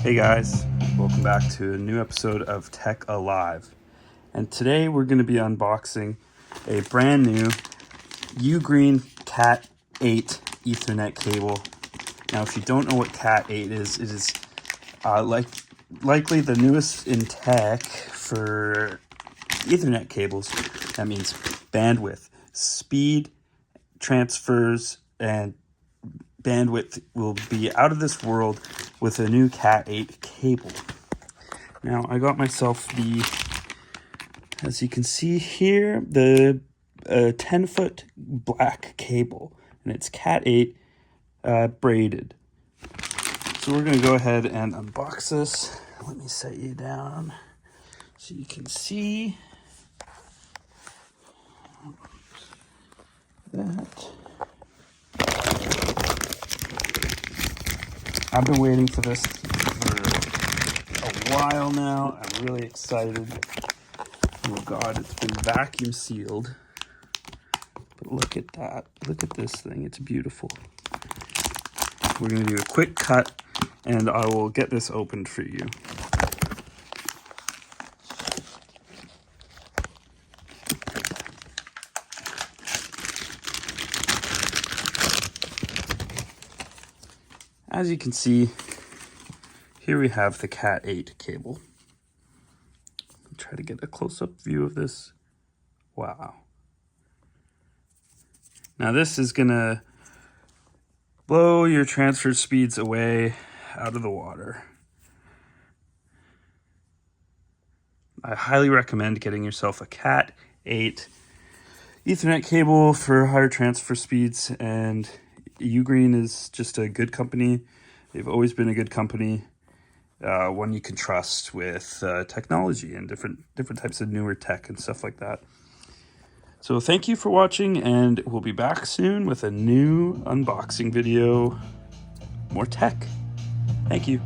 Hey guys, welcome back to a new episode of Tech Alive. And today we're going to be unboxing a brand new UGREEN cat-8 Ethernet cable. Now if you don't know what cat-8 is, it is likely the newest in tech for Ethernet cables. That means bandwidth, speed, transfers, and bandwidth will be out of this world with a new cat-8 cable. Now I got myself as you can see here, the 10-foot black cable, and it's cat-8 braided. So we're going to go ahead and unbox this. Let me set you down so you can see that. I've been waiting for this for a while now. I'm really excited. Oh God, it's been vacuum sealed. But look at that. Look at this thing. It's beautiful. We're going to do a quick cut and I will get this opened for you. As you can see, here we have the cat-8 cable. I'll try to get a close-up view of this. Wow. Now this is gonna blow your transfer speeds away out of the water. I highly recommend getting yourself a cat-8 Ethernet cable for higher transfer speeds, and UGREEN is just a good company. They've always been a good company, one you can trust with technology and different types of newer tech and stuff like that. So thank you for watching, and we'll be back soon with a new unboxing video, more tech. Thank you.